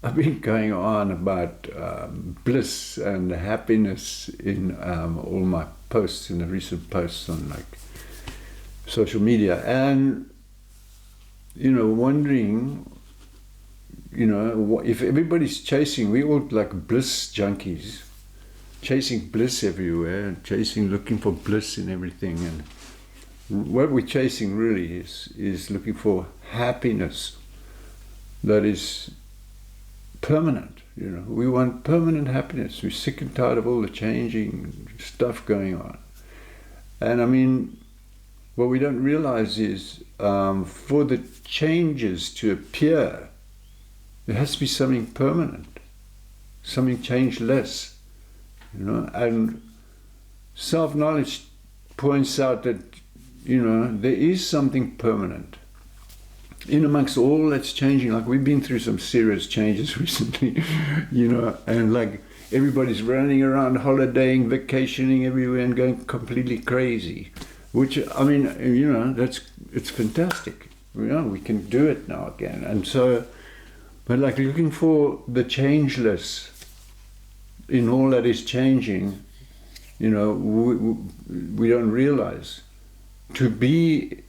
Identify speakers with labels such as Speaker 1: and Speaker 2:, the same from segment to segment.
Speaker 1: I've been going on about bliss and happiness in all my posts, in the recent posts on like social media, and wondering, if everybody's chasing, we all like bliss junkies, chasing bliss everywhere, and looking for bliss in everything, and what we're chasing really is looking for happiness that is permanent. We want permanent happiness. We're sick and tired of all the changing stuff going on. And I mean, what we don't realize is for the changes to appear, there has to be something permanent, something changeless, and self-knowledge points out that there is something permanent in amongst all that's changing. Like, we've been through some serious changes recently, and like everybody's running around holidaying, vacationing everywhere and going completely crazy, which, I mean, it's fantastic. We can do it now again. And so, but like looking for the changeless in all that is changing, we don't realize. To be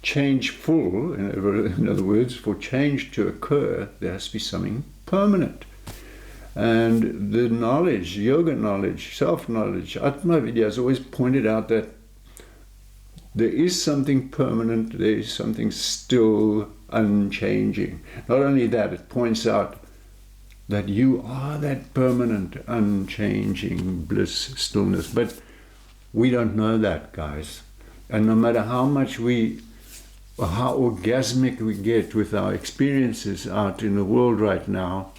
Speaker 1: changeful, in other words, for change to occur, there has to be something permanent. And the knowledge, yoga knowledge, self-knowledge, Atma Vidya has always pointed out that there is something permanent, there is something still unchanging. Not only that, it points out that you are that permanent, unchanging bliss, stillness. But we don't know that, guys. And no matter how much how orgasmic we get with our experiences out in the world right now,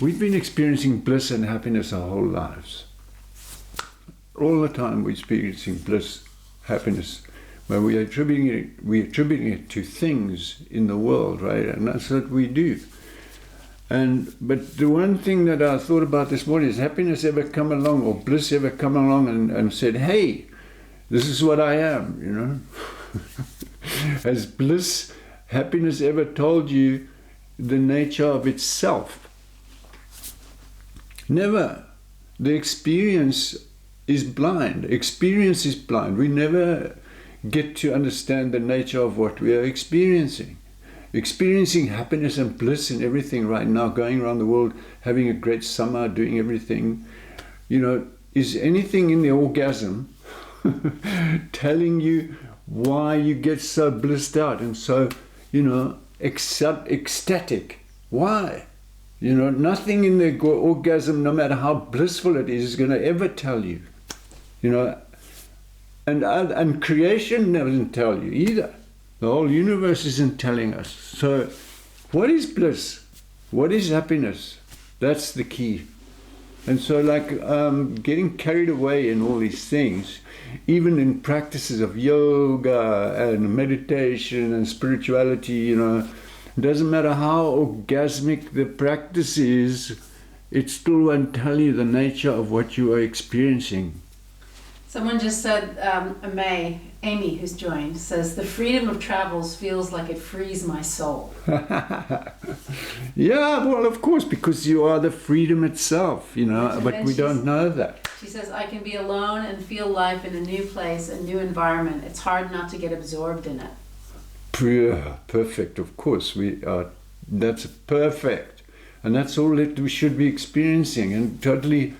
Speaker 1: we've been experiencing bliss and happiness our whole lives. All the time we're experiencing bliss, happiness, but we're attributing it to things in the world, right? And that's what we do. But the one thing that I thought about this morning is, happiness ever come along, or bliss ever come along and said, hey, this is what I am, Has bliss, happiness ever told you the nature of itself? Never. The experience is blind. Experience is blind. We never get to understand the nature of what we are experiencing. Experiencing happiness and bliss in everything right now, going around the world, having a great summer, doing everything, is anything in the orgasm telling you why you get so blissed out and so, ecstatic? Why? Nothing in the orgasm, no matter how blissful it is going to ever tell you. And creation doesn't tell you either. The whole universe isn't telling us. So what is bliss? What is happiness? That's the key. And so, like, getting carried away in all these things, even in practices of yoga and meditation and spirituality, it doesn't matter how orgasmic the practice is, it still won't tell you the nature of what you are experiencing.
Speaker 2: Someone just said, Amy, who's joined, says, the freedom of travels feels like it frees my soul.
Speaker 1: Yeah, well, of course, because you are the freedom itself, but we don't know that.
Speaker 2: She says, I can be alone and feel life in a new place, a new environment. It's hard not to get absorbed in it.
Speaker 1: Perfect, of course. That's perfect. And that's all that we should be experiencing, and totally,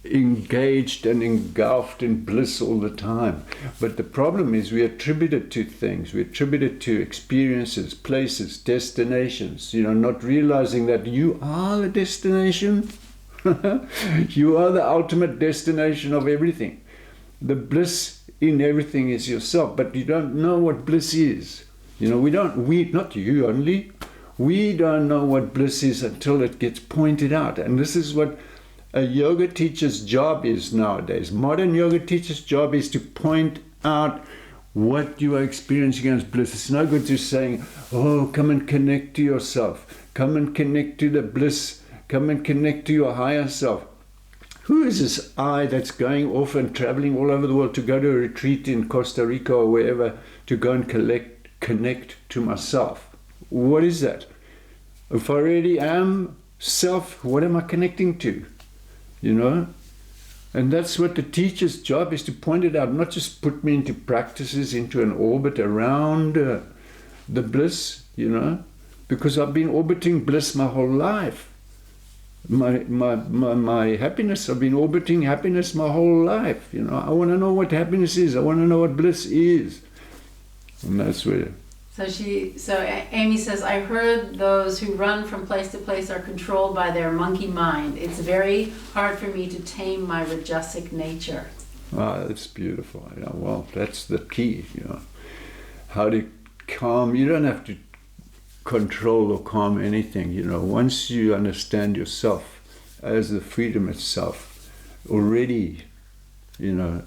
Speaker 1: engaged and engulfed in bliss all the time. But the problem is we attribute it to things, we attribute it to experiences, places, destinations, not realizing that you are the destination. You are the ultimate destination of everything. The bliss in everything is yourself, but you don't know what bliss is. Not you only, we don't know what bliss is until it gets pointed out. And this is what a yoga teacher's job is nowadays. Modern yoga teacher's job is to point out what you are experiencing as bliss. It's no good just saying, oh, come and connect to yourself. Come and connect to the bliss. Come and connect to your higher self. Who is this I that's going off and traveling all over the world to go to a retreat in Costa Rica or wherever to go and connect to myself? What is that? If I already am self, what am I connecting to? You know? And that's what the teacher's job is, to point it out, not just put me into practices, into an orbit around the bliss, you know? Because I've been orbiting bliss my whole life. My happiness, I've been orbiting happiness my whole life. You know, I want to know what happiness is. I want to know what bliss is. And that's where...
Speaker 2: So Amy says, I heard those who run from place to place are controlled by their monkey mind. It's very hard for me to tame my rajasic nature.
Speaker 1: Ah, that's beautiful. You know, well, that's the key, you know. How to calm, you don't have to control or calm anything, you know. Once you understand yourself as the freedom itself, already, you know,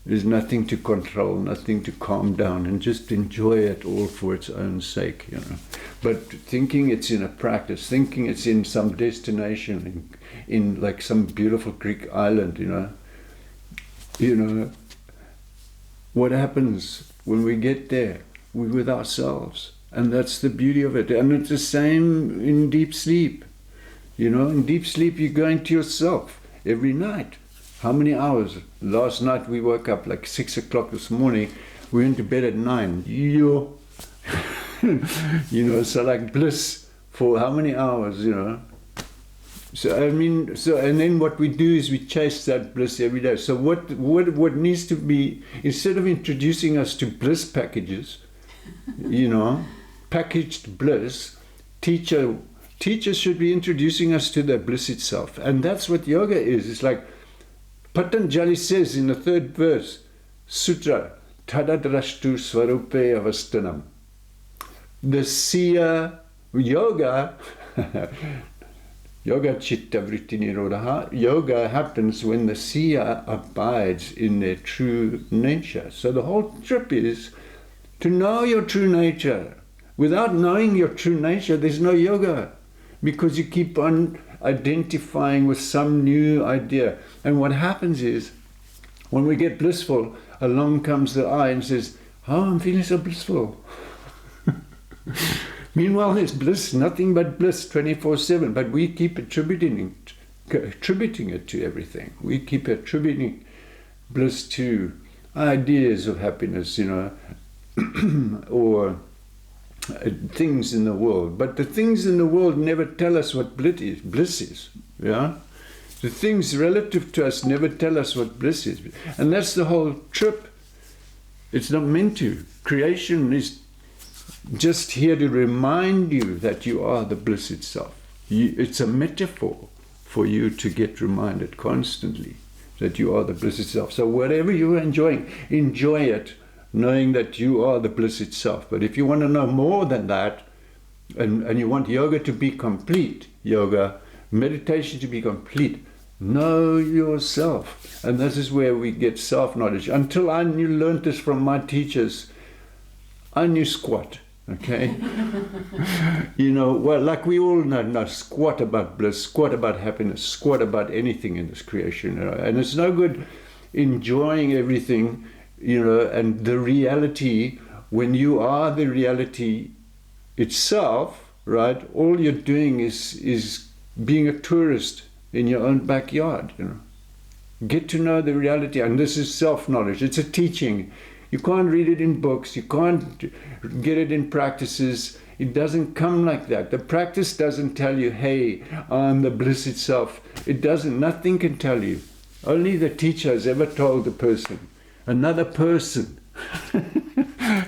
Speaker 1: there's nothing to control, nothing to calm down, and just enjoy it all for its own sake, you know. But thinking it's in a practice, thinking it's in some destination, in like some beautiful Greek island, you know, what happens when we get there? We're with ourselves, and that's the beauty of it. And it's the same in deep sleep, you know. In deep sleep, you're going to yourself every night. How many hours? Last night we woke up like 6 o'clock this morning. We went to bed at 9. You know, so like bliss for how many hours, you know? So I mean, and then what we do is we chase that bliss every day. So what needs to be, instead of introducing us to bliss packages, you know, packaged bliss, teachers should be introducing us to the bliss itself. And that's what yoga is. It's like Patanjali says in the 3rd verse, Sutra, Tadadrashtu Swarupe Avastanam. The seer yoga, yoga chitta vritti nirodha, yoga happens when the seer abides in their true nature. So the whole trip is to know your true nature. Without knowing your true nature, there's no yoga, because you keep on identifying with some new idea. And what happens is, when we get blissful, along comes the I and says, oh, I'm feeling so blissful. Meanwhile, there's bliss, nothing but bliss 24/7, but we keep attributing it to everything. We keep attributing bliss to ideas of happiness, you know, or things in the world. But the things in the world never tell us what bliss is. Yeah? The things relative to us never tell us what bliss is. And that's the whole trip. It's not meant to. Creation is just here to remind you that you are the bliss itself. It's a metaphor for you to get reminded constantly that you are the bliss itself. So whatever you're enjoying, enjoy it, knowing that you are the bliss itself. But if you want to know more than that, and you want yoga to be complete, meditation to be complete, know yourself. And this is where we get self-knowledge. Until I learned this from my teachers, I knew squat, okay? You know, well, like we all know squat about bliss, squat about happiness, squat about anything in this creation. You know? And it's no good enjoying everything, you know, and the reality, when you are the reality itself, right? All you're doing is being a tourist in your own backyard, you know. Get to know the reality, and this is self-knowledge. It's a teaching. You can't read it in books. You can't get it in practices. It doesn't come like that. The practice doesn't tell you, hey, I'm the bliss itself. It doesn't. Nothing can tell you. Only the teacher has ever told the person. Another person.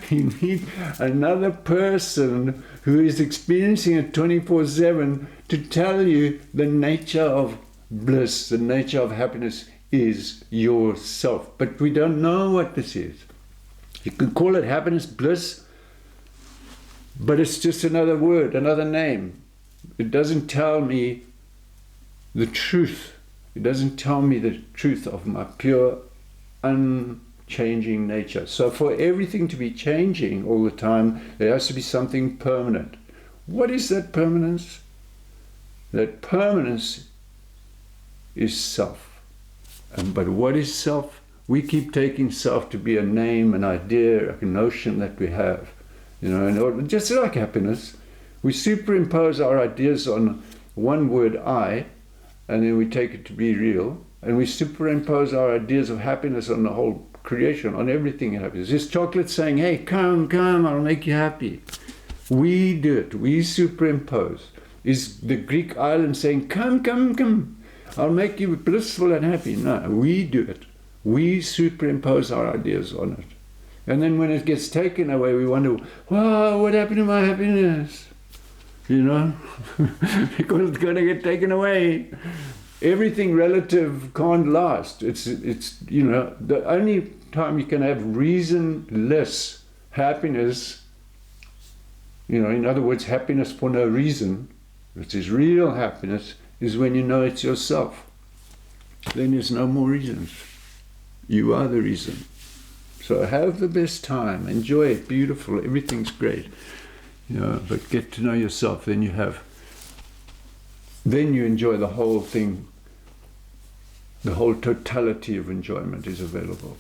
Speaker 1: You need another person who is experiencing it 24/7 to tell you the nature of bliss, the nature of happiness is yourself. But we don't know what this is. You can call it happiness, bliss, but it's just another word, another name. It doesn't tell me the truth. It doesn't tell me the truth of my pure, unchanging nature. So for everything to be changing all the time, there has to be something permanent. What is that permanence? That permanence is self. But what is self? We keep taking self to be a name, an idea, a notion that we have. You know, and just like happiness, We superimpose our ideas on one word, I, and then we take it to be real. And we superimpose our ideas of happiness on the whole creation, on everything in happiness. Is chocolate saying, hey, come, I'll make you happy? We do it. We superimpose. Is the Greek island saying, come, I'll make you blissful and happy? No, we do it. We superimpose our ideas on it. And then when it gets taken away, we wonder, wow, what happened to my happiness? You know, because it's going to get taken away. Everything relative can't last. It's you know, the only time you can have reasonless happiness, you know, in other words, happiness for no reason, which is real happiness, is when you know it's yourself. Then there's no more reasons. You are the reason. So have the best time, enjoy it, beautiful, everything's great. You know, but get to know yourself, then you enjoy the whole thing. The whole totality of enjoyment is available.